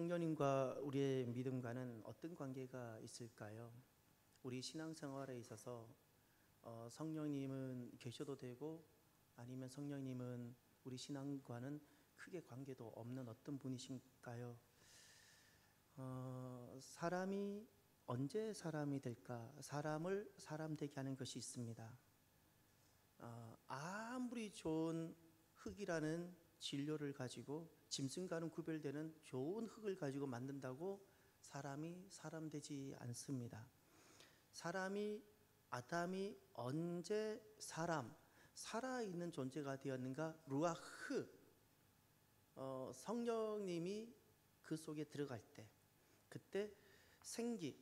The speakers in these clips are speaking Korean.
성령님과 우리의 믿음과는 어떤 관계가 있을까요? 우리 신앙생활에 있어서 성령님은 계셔도 되고 아니면 성령님은 우리 신앙과는 크게 관계도 없는 어떤 분이신가요? 사람이 언제 사람이 될까? 사람을 사람 되게 하는 것이 있습니다. 아무리 좋은 흙이라는 진료를 가지고 짐승과는 구별되는 좋은 흙을 가지고 만든다고 사람이 사람 되지 않습니다. 아담이 언제 살아있는 존재가 되었는가? 루아흐, 성령님이 그 속에 들어갈 때, 그때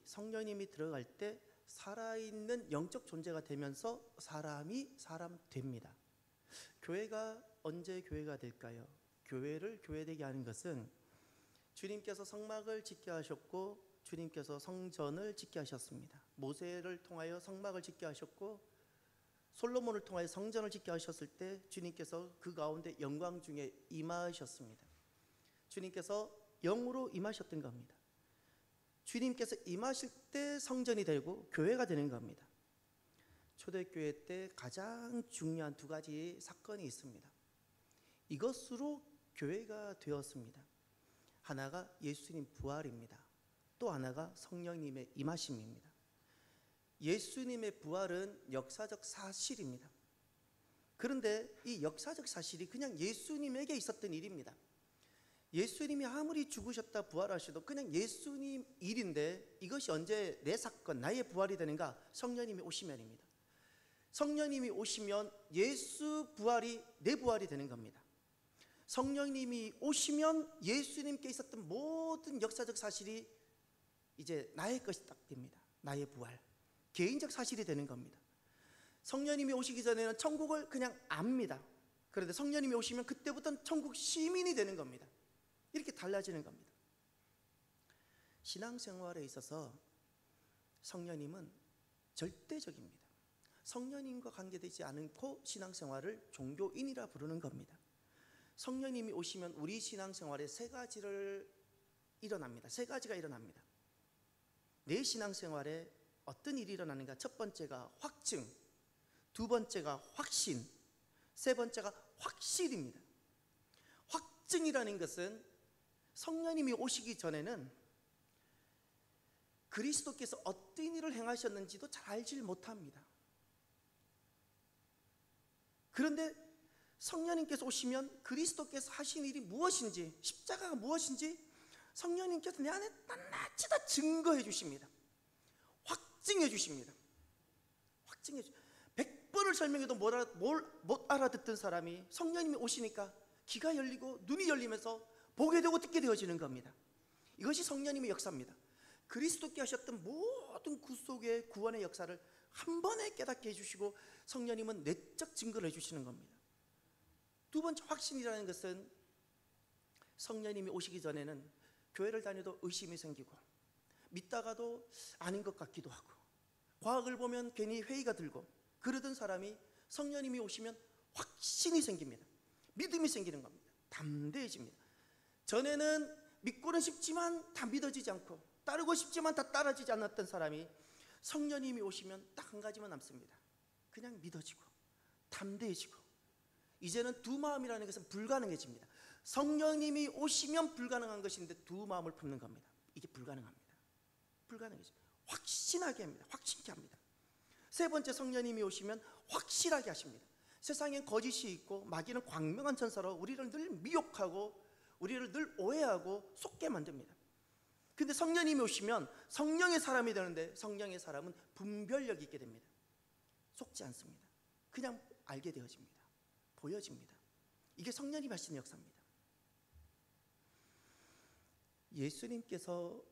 성령님이 들어갈 때 살아있는 영적 존재가 되면서 사람이 사람 됩니다. 교회가 언제 교회가 될까요? 교회를 교회되게 하는 것은 주님께서 성막을 짓게 하셨고 주님께서 성전을 짓게 하셨습니다. 모세를 통하여 성막을 짓게 하셨고 솔로몬을 통하여 성전을 짓게 하셨을 때 주님께서 그 가운데 영광 중에 임하셨습니다. 주님께서 영으로 임하셨던 겁니다. 주님께서 임하실 때 성전이 되고 교회가 되는 겁니다. 초대교회 때 가장 중요한 두 가지 사건이 있습니다. 이것으로 교회가 되었습니다. 하나가 예수님 부활입니다. 또 하나가 성령님의 임하심입니다. 예수님의 부활은 역사적 사실입니다. 그런데 이 역사적 사실이 그냥 예수님에게 있었던 일입니다. 예수님이 아무리 죽으셨다 부활하셔도 그냥 예수님 일인데 이것이 언제 내 사건, 나의 부활이 되는가? 성령님이 오시면입니다. 성령님이 오시면 예수 부활이 내 부활이 되는 겁니다. 성령님이 오시면 예수님께 있었던 모든 역사적 사실이 이제 나의 것이 딱 됩니다. 나의 부활, 개인적 사실이 되는 겁니다. 성령님이 오시기 전에는 천국을 그냥 압니다. 그런데 성령님이 오시면 그때부터는 천국 시민이 되는 겁니다. 이렇게 달라지는 겁니다. 신앙생활에 있어서 성령님은 절대적입니다. 성령님과 관계되지 않고 신앙생활을 종교인이라 부르는 겁니다. 성령님이 오시면 우리 신앙생활에 세 가지가 일어납니다. 내 신앙생활에 어떤 일이 일어나는가? 첫 번째가 확증, 두 번째가 확신, 세 번째가 확실입니다. 확증이라는 것은 성령님이 오시기 전에는 그리스도께서 어떤 일을 행하셨는지도 잘 알지 못합니다. 그런데 성령님께서 오시면 그리스도께서 하신 일이 무엇인지, 십자가가 무엇인지 성령님께서 내 안에 낱낱이 다 증거해 주십니다. 확증해 주십니다. 100번을 설명해도 못 알아듣던 사람이 성령님이 오시니까 귀가 열리고 눈이 열리면서 보게 되고 듣게 되어지는 겁니다. 이것이 성령님의 역사입니다. 그리스도께 하셨던 모든 구속의 구원의 역사를 한 번에 깨닫게 해주시고 성령님은 내적 증거를 해주시는 겁니다. 두 번째 확신이라는 것은 성령님이 오시기 전에는 교회를 다녀도 의심이 생기고 믿다가도 아닌 것 같기도 하고 과학을 보면 괜히 회의가 들고 그러던 사람이 성령님이 오시면 확신이 생깁니다. 믿음이 생기는 겁니다. 담대해집니다. 전에는 믿고는 싶지만 다 믿어지지 않고 따르고 싶지만 다 따라지지 않았던 사람이 성령님이 오시면 딱 한 가지만 남습니다. 그냥 믿어지고 담대해지고 이제는 두 마음이라는 것은 불가능해집니다. 성령님이 오시면 불가능한 것인데 두 마음을 품는 겁니다. 이게 불가능합니다. 불가능해집니다. 확신하게 합니다. 확신케 합니다. 세 번째, 성령님이 오시면 확실하게 하십니다. 세상엔 거짓이 있고 마귀는 광명한 천사로 우리를 늘 미혹하고 우리를 늘 오해하고 속게 만듭니다. 근데 성령님이 오시면 성령의 사람이 되는데 성령의 사람은 분별력이 있게 됩니다. 속지 않습니다. 그냥 알게 되어집니다. 보여집니다. 이게 성령님이 하시는 역사입니다. 예수님께서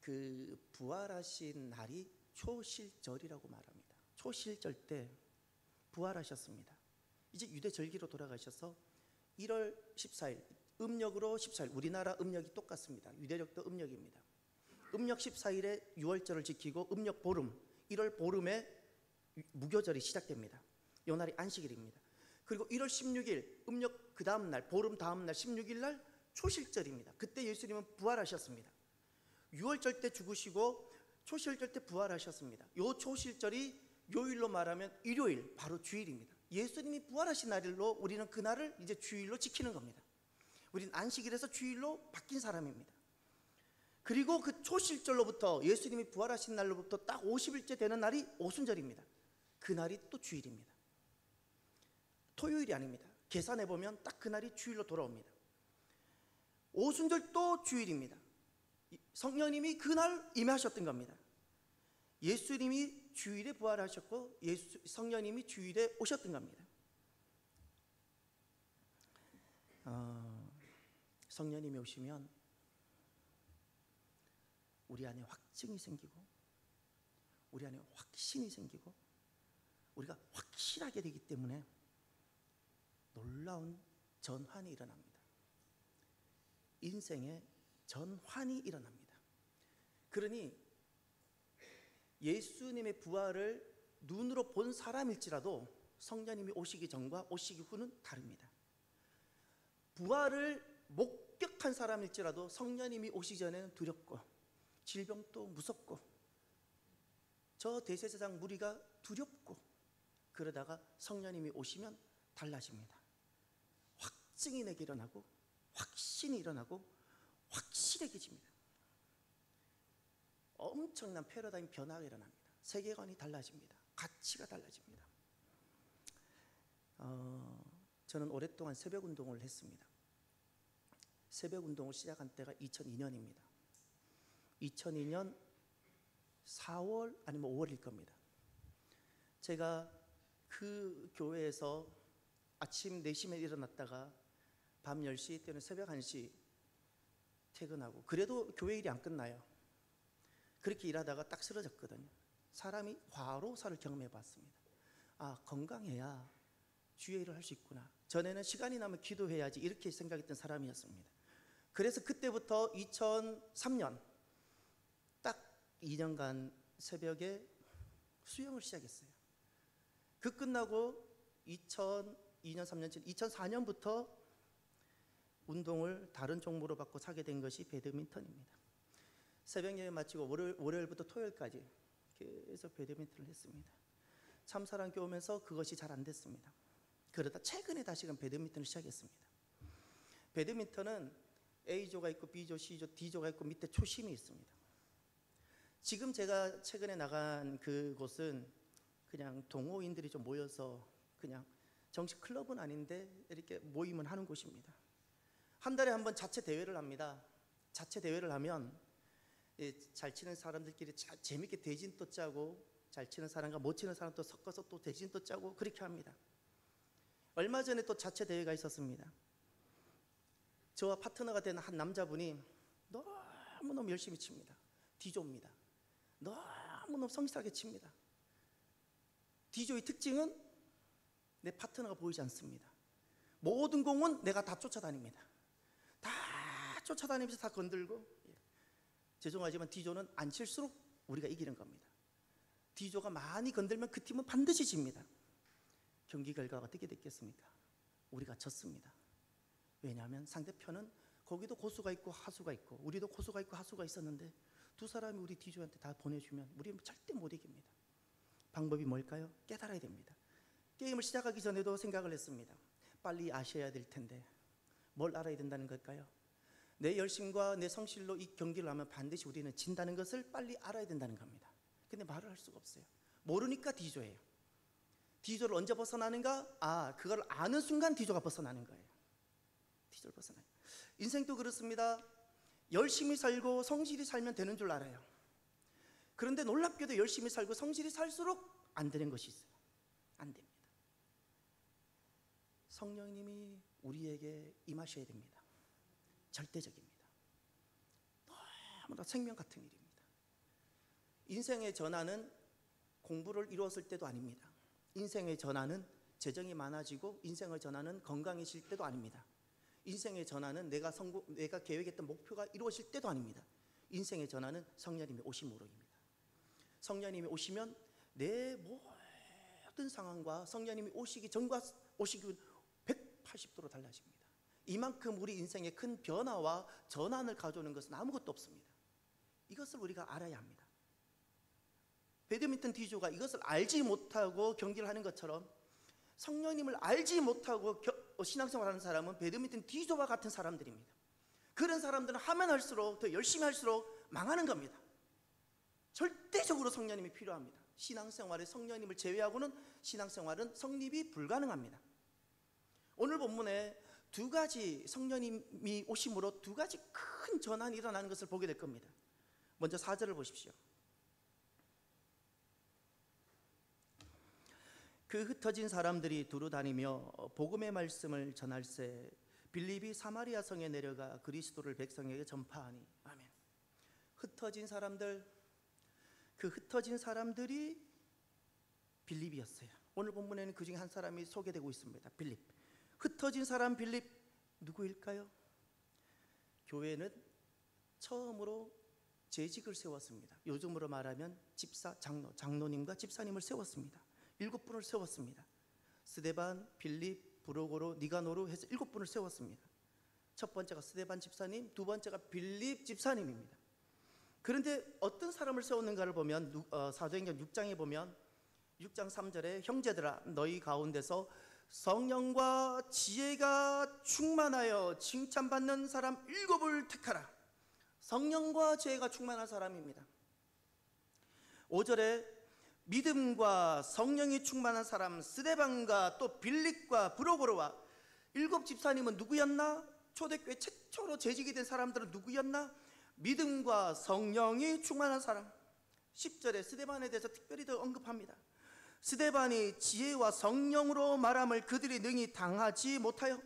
그 부활하신 날이 초실절이라고 말합니다. 초실절 때 부활하셨습니다. 이제 유대 절기로 돌아가셔서 1월 14일 음력으로 14일, 우리나라 음력이 똑같습니다. 유대력도 음력입니다. 음력 14일에 유월절을 지키고 음력 보름, 1월 보름에 무교절이 시작됩니다. 이 날이 안식일입니다. 그리고 1월 16일 음력 그 다음 날, 보름 다음 날 16일 날 초실절입니다. 그때 예수님은 부활하셨습니다. 유월절 때 죽으시고 초실절 때 부활하셨습니다. 요 초실절이 요일로 말하면 일요일, 바로 주일입니다. 예수님이 부활하신 날로 우리는 그날을 이제 주일로 지키는 겁니다. 우리는 안식일에서 주일로 바뀐 사람입니다. 그리고 그 초실절로부터 예수님이 부활하신 날로부터 딱 50일째 되는 날이 오순절입니다. 그 날이 또 주일입니다. 토요일이 아닙니다. 계산해 보면 딱 그 날이 주일로 돌아옵니다. 오순절도 주일입니다. 성령님이 그날 임하셨던 겁니다. 예수님이 주일에 부활하셨고 성령님이 주일에 오셨던 겁니다. 성령님이 오시면 우리 안에 확증이 생기고 우리 안에 확신이 생기고 우리가 확실하게 되기 때문에 놀라운 전환이 일어납니다. 인생에 전환이 일어납니다. 그러니 예수님의 부활을 눈으로 본 사람일지라도 성령님이 오시기 전과 오시기 후는 다릅니다. 부활을 목격한 사람일지라도 성령님이 오시기 전에는 두렵고 질병도 무섭고 저 대제사장 무리가 두렵고 그러다가 성령님이 오시면 달라집니다. 확증이 내게 일어나고 확신이 일어나고 확실해집니다. 엄청난 패러다임 변화가 일어납니다. 세계관이 달라집니다. 가치가 달라집니다. 저는 오랫동안 새벽 운동을 했습니다. 새벽 운동을 시작한 때가 2002년입니다. 2002년 4월 아니면 5월일 겁니다. 제가 그 교회에서 아침 4시에 일어났다가 밤 10시 때는 새벽 1시 퇴근하고 그래도 교회 일이 안 끝나요. 그렇게 일하다가 딱 쓰러졌거든요. 사람이 과로사를 경험해 봤습니다. 아, 건강해야 주의 일을 할 수 있구나. 전에는 시간이 나면 기도해야지 이렇게 생각했던 사람이었습니다. 그래서 그때부터 2003년 딱 2년간 새벽에 수영을 시작했어요. 그 끝나고 2002년 3년 2004년부터 운동을 다른 종목으로 바꿔 사게 된 것이 배드민턴입니다. 새벽 예배 마치고 월요일부터 토요일까지 계속 배드민턴을 했습니다. 참사랑교 오면서 그것이 잘 안 됐습니다. 그러다 최근에 다시금 배드민턴을 시작했습니다. 배드민턴은 A조가 있고 B조, C조, D조가 있고 밑에 초심이 있습니다. 지금 제가 최근에 나간 그곳은 그냥 동호인들이 좀 모여서 그냥 정식 클럽은 아닌데 이렇게 모임을 하는 곳입니다. 한 달에 한 번 자체 대회를 합니다. 자체 대회를 하면 잘 치는 사람들끼리 재밌게 대진도 짜고 잘 치는 사람과 못 치는 사람 또 섞어서 또 대진도 짜고 그렇게 합니다. 얼마 전에 또 자체 대회가 있었습니다. 저와 파트너가 되는 한 남자분이 너무너무 열심히 칩니다. D조입니다. 너무너무 성실하게 칩니다. D조의 특징은 내 파트너가 보이지 않습니다. 모든 공은 내가 다 쫓아다닙니다. 다 쫓아다니면서 다 건들고, 죄송하지만 D조는 안 칠수록 우리가 이기는 겁니다. D조가 많이 건들면 그 팀은 반드시 집니다. 경기 결과가 어떻게 됐겠습니까? 우리가 졌습니다. 왜냐하면 상대편은 거기도 고수가 있고 하수가 있고 우리도 고수가 있고 하수가 있었는데 두 사람이 우리 D조한테 다 보내주면 우리는 절대 못 이깁니다. 방법이 뭘까요? 깨달아야 됩니다. 게임을 시작하기 전에도 생각을 했습니다. 빨리 아셔야 될 텐데 뭘 알아야 된다는 걸까요? 내 열심과 내 성실로 이 경기를 하면 반드시 우리는 진다는 것을 빨리 알아야 된다는 겁니다. 근데 말을 할 수가 없어요. 모르니까 D조예요. D조를 언제 벗어나는가? 그걸 아는 순간 D조가 벗어나는 거예요. D조를 벗어나요. 인생도 그렇습니다. 열심히 살고 성실히 살면 되는 줄 알아요. 그런데 놀랍게도 열심히 살고 성실히 살수록 안 되는 것이 있어요. 안 됩니다. 성령님이 우리에게 임하셔야 됩니다. 절대적입니다. 너무나 생명 같은 일입니다. 인생의 전환은 공부를 이루었을 때도 아닙니다. 인생의 전환은 재정이 많아지고 인생의 전환은 건강해질 때도 아닙니다. 인생의 전환은 내가 계획했던 목표가 이루어질 때도 아닙니다. 인생의 전환은 성령님이 오심으로입니다. 성령님이 오시면 내 모든 상황과 성령님이 오시기 전과 오시기 후 180도로 달라집니다. 이만큼 우리 인생에 큰 변화와 전환을 가져오는 것은 아무것도 없습니다. 이것을 우리가 알아야 합니다. 배드민턴 D조가 이것을 알지 못하고 경기를 하는 것처럼 성령님을 알지 못하고 신앙생활하는 사람은 배드민턴 D조와 같은 사람들입니다. 그런 사람들은 하면 할수록 더 열심히 할수록 망하는 겁니다. 절대적으로 성령님이 필요합니다. 신앙생활에 성령님을 제외하고는 신앙생활은 성립이 불가능합니다. 오늘 본문에 두 가지 성령님이 오심으로 두 가지 큰 전환이 일어나는 것을 보게 될 겁니다. 먼저 4절을 보십시오. 그 흩어진 사람들이 두루 다니며 복음의 말씀을 전할세 빌립이 사마리아 성에 내려가 그리스도를 백성에게 전파하니. 아멘. 흩어진 사람들, 그 흩어진 사람들이 빌립이었어요. 오늘 본문에는 그 중에 한 사람이 소개되고 있습니다. 빌립. 흩어진 사람 빌립 누구일까요? 교회는 처음으로 재직을 세웠습니다. 요즘으로 말하면 집사, 장로님과 집사님을 세웠습니다. 7분을 세웠습니다. 스데반, 빌립, 브로고로, 니가노로 해서 7분을 세웠습니다. 첫 번째가 스데반 집사님, 두 번째가 빌립 집사님입니다. 그런데 어떤 사람을 세웠는가를 보면 사도행전 6장에 보면 6장 3절에 형제들아 너희 가운데서 성령과 지혜가 충만하여 칭찬받는 사람 7을 택하라. 성령과 지혜가 충만한 사람입니다. 5절에 믿음과 성령이 충만한 사람 스데반과 또 빌립과 브로고로와 7 집사님은 누구였나? 초대교회 최초로 재직이 된 사람들은 누구였나? 믿음과 성령이 충만한 사람. 10절에 스데반에 대해서 특별히 더 언급합니다. 스데반이 지혜와 성령으로 말함을 그들이 능히 당하지 못하여.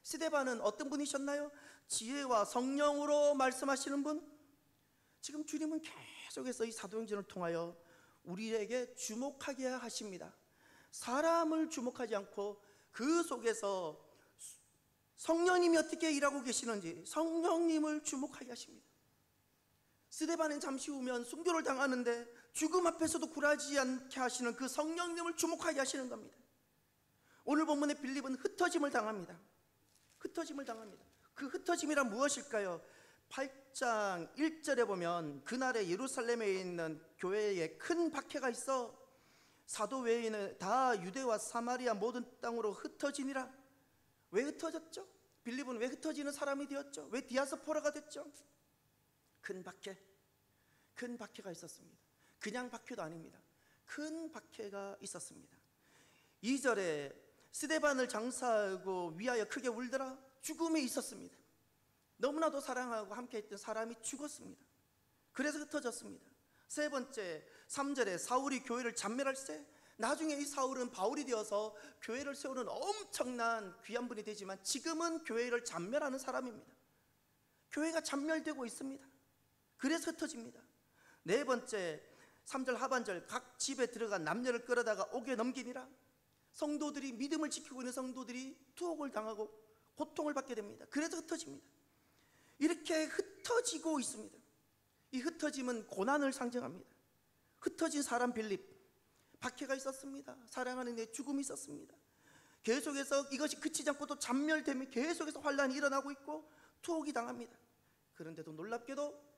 스데반은 어떤 분이셨나요? 지혜와 성령으로 말씀하시는 분. 지금 주님은 계속해서 이 사도행전을 통하여 우리에게 주목하게 하십니다. 사람을 주목하지 않고 그 속에서 성령님이 어떻게 일하고 계시는지 성령님을 주목하게 하십니다. 스데반은 잠시 후면 순교를 당하는데 죽음 앞에서도 굴하지 않게 하시는 그 성령님을 주목하게 하시는 겁니다. 오늘 본문의 빌립은 흩어짐을 당합니다. 흩어짐을 당합니다. 그 흩어짐이란 무엇일까요? 8장 1절에 보면 그날에 예루살렘에 있는 교회에 큰 박해가 있어 사도 외에는 다 유대와 사마리아 모든 땅으로 흩어지니라. 왜 흩어졌죠? 빌립은 왜 흩어지는 사람이 되었죠? 왜 디아스포라가 됐죠? 큰 박해가 있었습니다. 그냥 박해도 아닙니다. 큰 박해가 있었습니다. 2절에 스데반을 장사하고 위하여 크게 울더라. 죽음이 있었습니다. 너무나도 사랑하고 함께했던 사람이 죽었습니다. 그래서 흩어졌습니다. 세 번째 3절에 사울이 교회를 잔멸할세. 나중에 이 사울은 바울이 되어서 교회를 세우는 엄청난 귀한 분이 되지만 지금은 교회를 잔멸하는 사람입니다. 교회가 잔멸되고 있습니다. 그래서 흩어집니다. 네 번째 3절 하반절 각 집에 들어가 남녀를 끌어다가 옥에 넘기니라. 성도들이 믿음을 지키고 있는 성도들이 투옥을 당하고 고통을 받게 됩니다. 그래서 흩어집니다. 이렇게 흩어지고 있습니다. 이 흩어짐은 고난을 상징합니다. 흩어진 사람 빌립, 박해가 있었습니다. 사랑하는 내 죽음이 있었습니다. 계속해서 이것이 그치지 않고 또 잔멸되며 계속해서 환란이 일어나고 있고 투옥이 당합니다. 그런데도 놀랍게도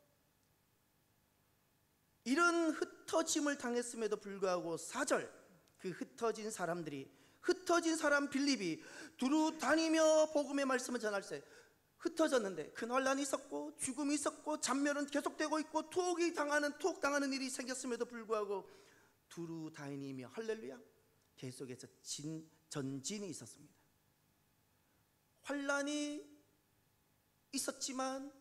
이런 흩어짐을 당했음에도 불구하고 4절 그 흩어진 사람들이 흩어진 사람 빌립이 두루 다니며 복음의 말씀을 전할세. 흩어졌는데 큰 환란이 있었고 죽음이 있었고 잔멸은 계속되고 있고 투옥 당하는 일이 생겼음에도 불구하고 두루 다니며 할렐루야 계속해서 전진이 있었습니다. 환란이 있었지만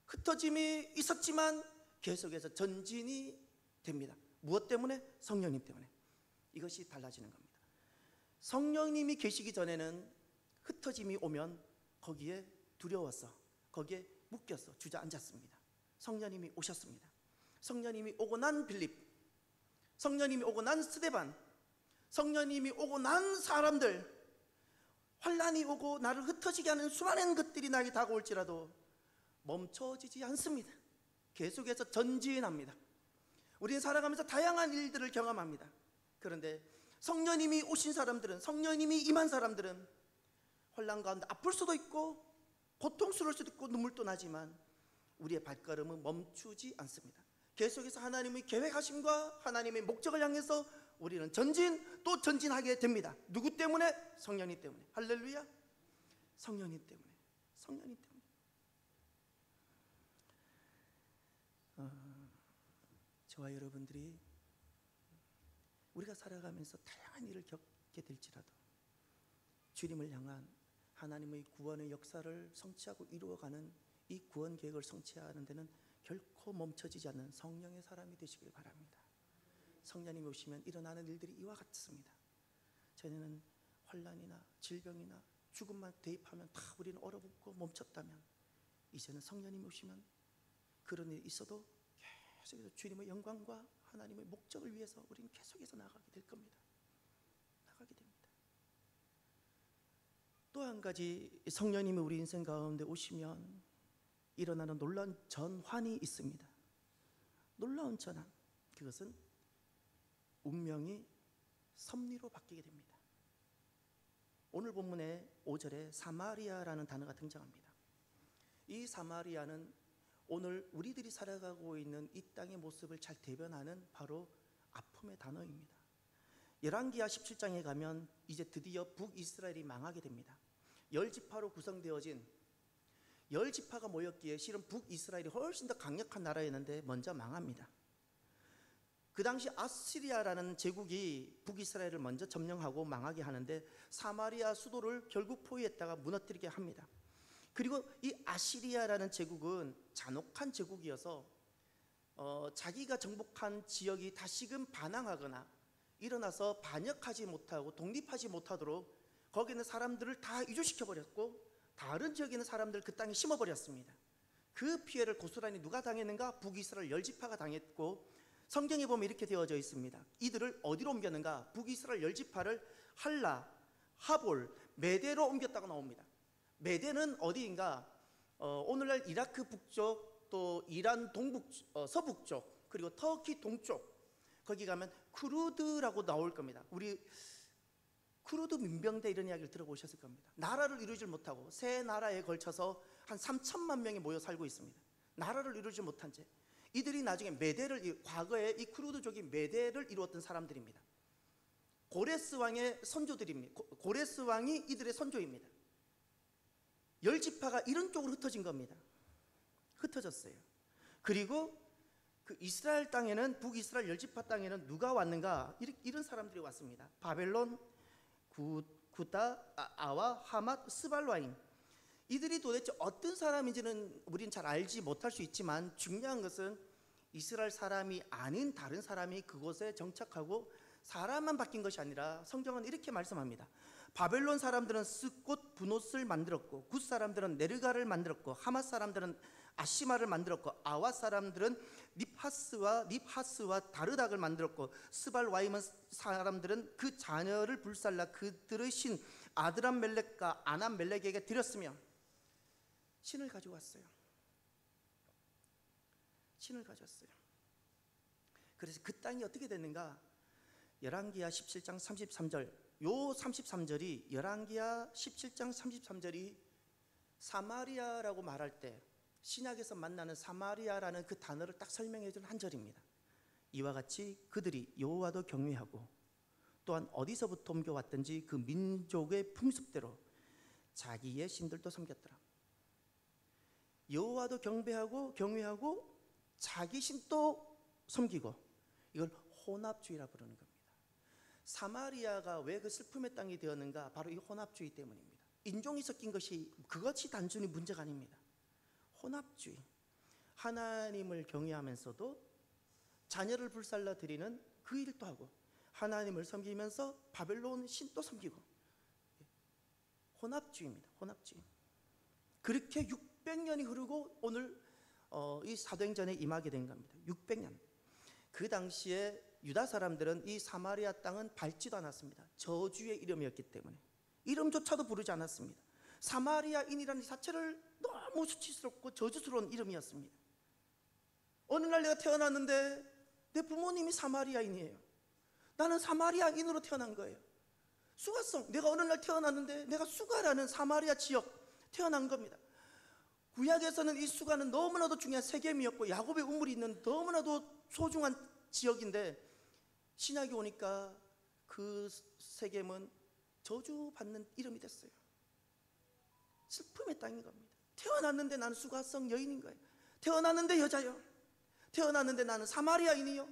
흩어짐이 있었지만 계속해서 전진이 됩니다. 무엇 때문에? 성령님 때문에. 이것이 달라지는 겁니다. 성령님이 계시기 전에는 흩어짐이 오면 거기에 두려웠어. 거기에 묶였어. 주저앉았습니다. 성령님이 오셨습니다. 성령님이 오고 난 빌립, 성령님이 오고 난 스데반, 성령님이 오고 난 사람들, 환란이 오고 나를 흩어지게 하는 수많은 것들이 나에게 다가올지라도 멈춰지지 않습니다. 계속해서 전진합니다. 우리는 살아가면서 다양한 일들을 경험합니다. 그런데 성령님이 오신 사람들은, 성령님이 임한 사람들은 혼란 가운데 아플 수도 있고 고통스러울 수도 있고 눈물도 나지만 우리의 발걸음은 멈추지 않습니다. 계속해서 하나님의 계획하심과 하나님의 목적을 향해서 우리는 전진 또 전진하게 됩니다. 누구 때문에? 성령님 때문에. 할렐루야. 성령님 때문에. 성령님 때문에. 저와 여러분들이 우리가 살아가면서 다양한 일을 겪게 될지라도 주님을 향한 하나님의 구원의 역사를 성취하고 이루어가는 이 구원 계획을 성취하는 데는 결코 멈춰지지 않는 성령의 사람이 되시길 바랍니다. 성령님이 오시면 일어나는 일들이 이와 같습니다. 전에는 환난이나 질병이나 죽음만 대입하면 다 우리는 얼어붙고 멈췄다면 이제는 성령님이 오시면 그런 일이 있어도 계속해서 주님의 영광과 하나님의 목적을 위해서 우리는 계속해서 나아가게 될 겁니다. 나가게 됩니다. 또 한 가지 성령님이 우리 인생 가운데 오시면 일어나는 놀라운 전환이 있습니다. 놀라운 전환. 그것은 운명이 섭리로 바뀌게 됩니다. 오늘 본문의 5절에 사마리아라는 단어가 등장합니다. 이 사마리아는 오늘 우리들이 살아가고 있는 이 땅의 모습을 잘 대변하는 바로 아픔의 단어입니다. 열왕기하 17장에 가면 이제 드디어 북이스라엘이 망하게 됩니다. 10지파로 구성되어진 10지파가 모였기에 실은 북이스라엘이 훨씬 더 강력한 나라였는데 먼저 망합니다. 그 당시 아시리아라는 제국이 북이스라엘을 먼저 점령하고 망하게 하는데 사마리아 수도를 결국 포위했다가 무너뜨리게 합니다. 그리고 이 아시리아라는 제국은 잔혹한 제국이어서 자기가 정복한 지역이 다시금 반항하거나 일어나서 반역하지 못하고 독립하지 못하도록 거기 있는 사람들을 다 이주시켜버렸고 다른 지역에 있는 사람들을 그 땅에 심어버렸습니다. 그 피해를 고스란히 누가 당했는가? 북이스라엘 10지파가 당했고 성경에 보면 이렇게 되어져 있습니다. 이들을 어디로 옮겼는가? 북이스라엘 10지파를 할라, 하볼, 메대로 옮겼다고 나옵니다. 메대는 어디인가? 오늘날 이라크 북쪽, 또 이란 서북쪽, 그리고 터키 동쪽, 거기 가면 쿠르드라고 나올 겁니다. 우리 쿠르드 민병대 이런 이야기를 들어보셨을 겁니다. 나라를 이루지 못하고 세 나라에 걸쳐서 한 3천만 명이 모여 살고 있습니다. 나라를 이루지 못한 채 이들이 나중에 메대를, 과거에 이 쿠르드족이 메대를 이루었던 사람들입니다. 고레스 왕의 선조들입니다. 고레스 왕이 이들의 선조입니다. 10지파가 이런 쪽으로 흩어진 겁니다. 흩어졌어요. 그리고 그 이스라엘 땅에는, 북이스라엘 10지파 땅에는 누가 왔는가? 이런 사람들이 왔습니다. 바벨론, 구다, 아와, 하맛, 스발와임. 이들이 도대체 어떤 사람인지는 우리는 잘 알지 못할 수 있지만 중요한 것은 이스라엘 사람이 아닌 다른 사람이 그곳에 정착하고 사람만 바뀐 것이 아니라 성경은 이렇게 말씀합니다. 바벨론 사람들은 스꽃 분옷을 만들었고, 굿 사람들은 네르가를 만들었고, 하맛 사람들은 아시마를 만들었고, 아와 사람들은 닙하스와 다르닥을 만들었고, 스발와임 사람들은 그 자녀를 불살라 그들의 신 아드람멜렉과 아남멜렉에게 드렸으며 신을 가져왔어요. 신을 가져왔어요. 그래서 그 땅이 어떻게 됐는가? 열왕기하 17장 33절, 요 33절이 열왕기하 17장 33절이 사마리아라고 말할 때 신약에서 만나는 사마리아라는 그 단어를 딱 설명해 준 한 절입니다. 이와 같이 그들이 여호와도 경외하고 또한 어디서부터 옮겨왔든지 그 민족의 풍습대로 자기의 신들도 섬겼더라. 여호와도 경외하고 자기 신도 섬기고, 이걸 혼합주의라 부르는 겁니다. 사마리아가 왜 그 슬픔의 땅이 되었는가? 바로 이 혼합주의 때문입니다. 인종이 섞인 것이, 그것이 단순히 문제가 아닙니다. 혼합주의. 하나님을 경외하면서도 자녀를 불살라 드리는 그 일도 하고, 하나님을 섬기면서 바벨론 신도 섬기고, 혼합주의입니다. 혼합주의. 그렇게 600년이 흐르고 오늘 이 사도행전에 임하게 된 겁니다. 600년. 그 당시에 유다 사람들은 이 사마리아 땅은 밟지도 않았습니다. 저주의 이름이었기 때문에 이름조차도 부르지 않았습니다. 사마리아인이라는 자체를 너무 수치스럽고 저주스러운 이름이었습니다. 어느 날 내가 태어났는데 내 부모님이 사마리아인이에요. 나는 사마리아인으로 태어난 거예요. 수가성, 내가 어느 날 태어났는데 내가 수가라는 사마리아 지역 태어난 겁니다. 구약에서는 이 수가는 너무나도 중요한 세겜이었고 야곱의 우물이 있는 너무나도 소중한 지역인데, 신약에 오니까 그 세겜은 저주받는 이름이 됐어요. 슬픔의 땅인 겁니다. 태어났는데 나는 수가성 여인인 거예요. 태어났는데 여자요. 태어났는데 나는 사마리아인이요.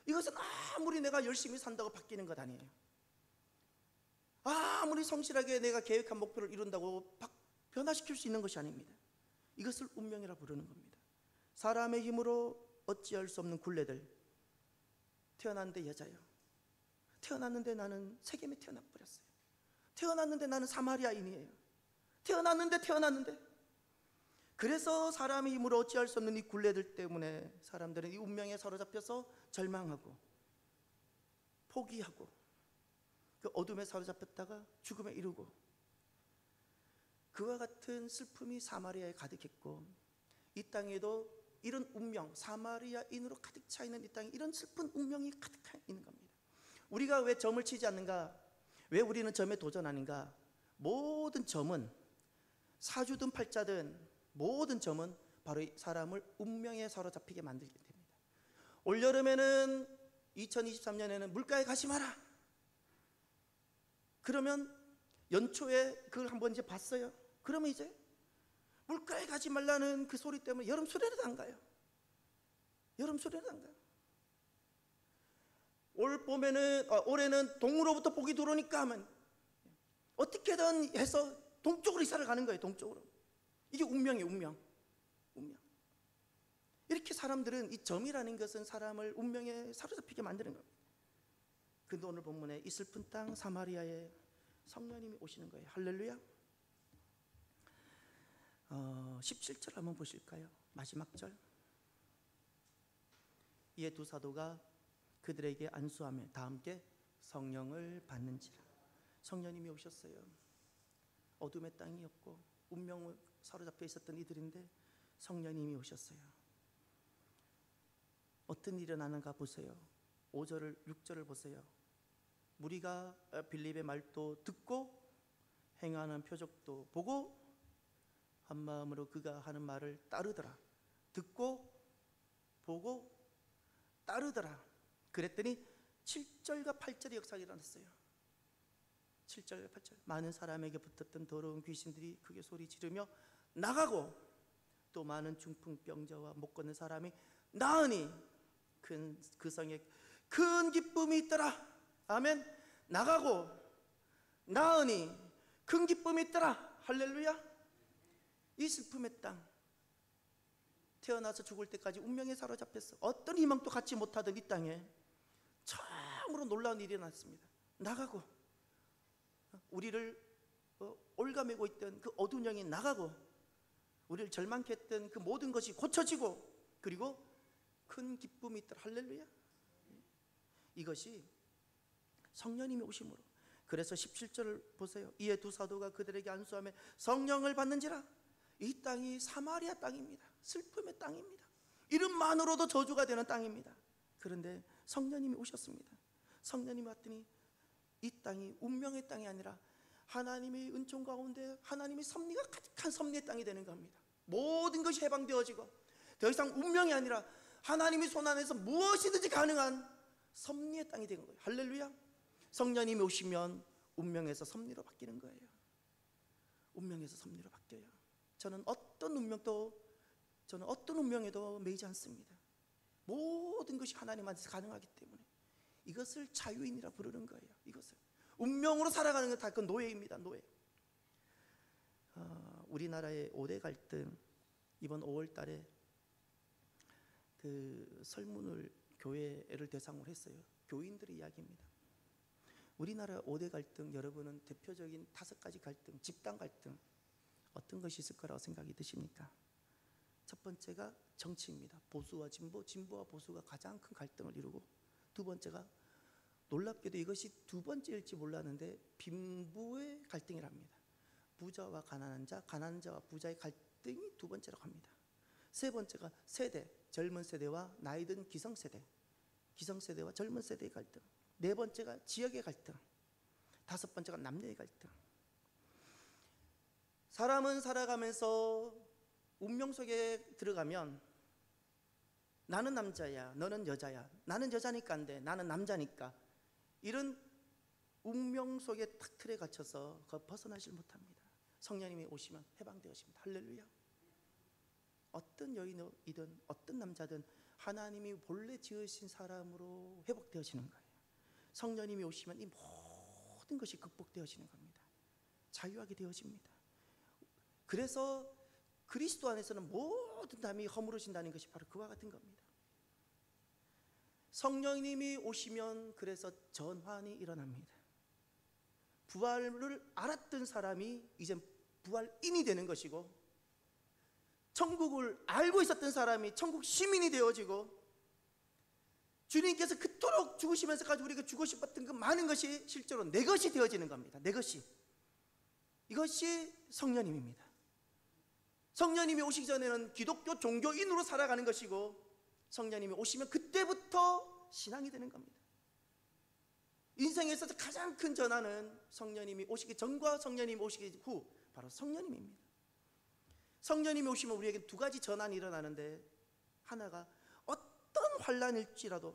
이것은 아무리 내가 열심히 산다고 바뀌는 것 아니에요. 아무리 성실하게 내가 계획한 목표를 이룬다고 변화시킬 수 있는 것이 아닙니다. 이것을 운명이라 부르는 겁니다. 사람의 힘으로 어찌할 수 없는 굴레들. 태어났는데 여자요. 태어났는데 나는 세겜에 태어나버렸어요. 태어났는데 나는 사마리아인이에요. 태어났는데 그래서 사람의 힘으로 어찌할 수 없는 이 굴레들 때문에 사람들은 이 운명에 사로잡혀서 절망하고 포기하고 그 어둠에 사로잡혔다가 죽음에 이르고, 그와 같은 슬픔이 사마리아에 가득했고, 이 땅에도 이런 운명, 사마리아인으로 가득 차 있는 이 땅에 이런 슬픈 운명이 가득 있는 겁니다. 우리가 왜 점을 치지 않는가? 왜 우리는 점에 도전하는가? 모든 점은, 사주든 팔자든 모든 점은 바로 이 사람을 운명에 사로잡히게 만들게 됩니다. 올여름에는 2023년에는 물가에 가지 마라. 그러면 연초에 그걸 한번 이제 봤어요. 그러면 이제 물가에 가지 말라는 그 소리 때문에 여름 수련회도 안 가요. 여름 수련회도 안 가요. 올해는 동으로부터 복이 들어오니까 하면 어떻게든 해서 동쪽으로 이사를 가는 거예요. 동쪽으로. 이게 운명이에요. 운명. 이렇게 사람들은 이 점이라는 것은 사람을 운명에 사로잡히게 만드는 겁니다. 근데 오늘 본문에 이 슬픈 땅 사마리아에 성령님이 오시는 거예요. 할렐루야. 17절 한번 보실까요? 마지막 절. 이에 두 사도가 그들에게 안수하며 다 함께 성령을 받는지라. 성령님이 오셨어요. 어둠의 땅이었고 운명을 사로잡혀 있었던 이들인데 성령님이 오셨어요. 어떤 일이 일어나는가 보세요. 5절을 6절을 보세요. 무리가 빌립의 말도 듣고 행하는 표적도 보고 한 마음으로 그가 하는 말을 따르더라. 듣고 보고 따르더라. 그랬더니 7절과 8절의 역사가 일어났어요. 7절과 8절. 많은 사람에게 붙었던 더러운 귀신들이 크게 소리 지르며 나가고, 또 많은 중풍병자와 못 걷는 사람이 나으니 그 성에 큰 기쁨이 있더라. 아멘. 나가고 나으니 큰 기쁨이 있더라. 할렐루야. 이 슬픔의 땅, 태어나서 죽을 때까지 운명에 사로잡혔어. 어떤 희망도 갖지 못하던 이 땅에 참으로 놀라운 일이 일어났습니다. 나가고 우리를 올가매고 있던 그 어두운 영이 나가고, 우리를 절망케 했던 그 모든 것이 고쳐지고, 그리고 큰 기쁨이 있더라. 할렐루야. 이것이 성령님이 오심으로. 그래서 17절을 보세요. 이에 두 사도가 그들에게 안수하며 성령을 받는지라. 이 땅이 사마리아 땅입니다. 슬픔의 땅입니다. 이름만으로도 저주가 되는 땅입니다. 그런데 성령님이 오셨습니다. 성령님이 왔더니 이 땅이 운명의 땅이 아니라 하나님의 은총 가운데 하나님의 섭리가 가득한 섭리의 땅이 되는 겁니다. 모든 것이 해방되어지고 더 이상 운명이 아니라 하나님의 손 안에서 무엇이든지 가능한 섭리의 땅이 되는 거예요. 할렐루야. 성령님이 오시면 운명에서 섭리로 바뀌는 거예요. 운명에서 섭리로 바뀌어요. 저는 어떤 운명에도 매이지 않습니다. 모든 것이 하나님한테서 가능하기 때문에 이것을 자유인이라 부르는 거예요. 이것을 운명으로 살아가는 건 다 그 노예입니다. 노예. 우리나라의 5대 갈등, 이번 5월 달에 그 설문을 교회를 대상으로 했어요. 교인들의 이야기입니다. 우리나라 5대 갈등, 여러분은 대표적인 5가지 갈등, 집단 갈등, 어떤 것이 있을 거라고 생각이 드십니까? 첫 번째가 정치입니다. 보수와 진보, 진보와 보수가 가장 큰 갈등을 이루고, 두 번째가 놀랍게도 이것이 두 번째일지 몰랐는데 빈부의 갈등이랍니다. 부자와 가난한 자, 가난한 자와 부자의 갈등이 두 번째라고 합니다. 세 번째가 세대, 젊은 세대와 나이 든 기성세대, 기성세대와 젊은 세대의 갈등. 네 번째가 지역의 갈등. 다섯 번째가 남녀의 갈등. 사람은 살아가면서 운명 속에 들어가면 나는 남자야, 너는 여자야, 나는 여자니까 안 돼, 나는 남자니까, 이런 운명 속에 탁 틀에 갇혀서 벗어나질 못합니다. 성령님이 오시면 해방되어집니다. 할렐루야. 어떤 여인이든 어떤 남자든 하나님이 본래 지으신 사람으로 회복되어지는 거예요. 성령님이 오시면 이 모든 것이 극복되어지는 겁니다. 자유하게 되어집니다. 그래서 그리스도 안에서는 모든 담이 허물어진다는 것이 바로 그와 같은 겁니다. 성령님이 오시면 그래서 전환이 일어납니다. 부활을 알았던 사람이 이제 부활인이 되는 것이고, 천국을 알고 있었던 사람이 천국 시민이 되어지고, 주님께서 그토록 죽으시면서까지 우리가 주고 싶었던 그 많은 것이 실제로 내 것이 되어지는 겁니다. 내 것이. 이것이 성령님입니다. 성령님이 오시기 전에는 기독교 종교인으로 살아가는 것이고, 성령님이 오시면 그때부터 신앙이 되는 겁니다. 인생에 있어서 가장 큰 전환은 성령님이 오시기 전과 성령님이 오시기 후 바로 성령님입니다. 성령님이 오시면 우리에게 두 가지 전환이 일어나는데, 하나가 어떤 환난일지라도,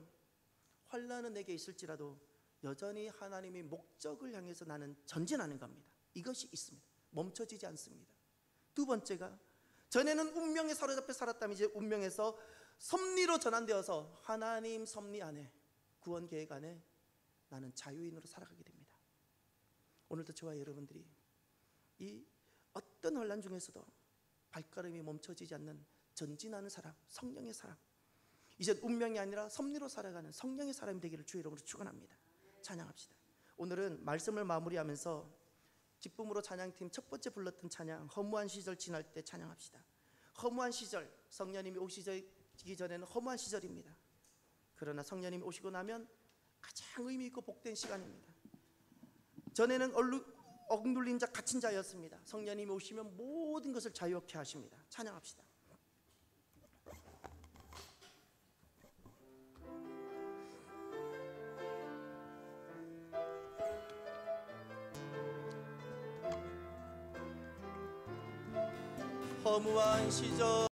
환난은 내게 있을지라도 여전히 하나님의 목적을 향해서 나는 전진하는 겁니다. 이것이 있습니다. 멈춰지지 않습니다. 두 번째가, 전에는 운명에 사로잡혀 살았다면 이제 운명에서 섭리로 전환되어서 하나님 섭리 안에, 구원 계획 안에 나는 자유인으로 살아가게 됩니다. 오늘도 저와 여러분들이 이 어떤 혼란 중에서도 발걸음이 멈춰지지 않는 전진하는 사람, 성령의 사람, 이제 운명이 아니라 섭리로 살아가는 성령의 사람이 되기를 주의 이름으로 축원합니다. 찬양합시다. 오늘은 말씀을 마무리하면서 기쁨으로 찬양팀 첫 번째 불렀던 찬양, 허무한 시절 지날 때 찬양합시다. 허무한 시절, 성령님이 오시기 전에는 허무한 시절입니다. 그러나 성령님이 오시고 나면 가장 의미 있고 복된 시간입니다. 전에는 억눌린 자, 갇힌 자였습니다. 성령님이 오시면 모든 것을 자유케 하십니다. 찬양합시다. 허무한 시절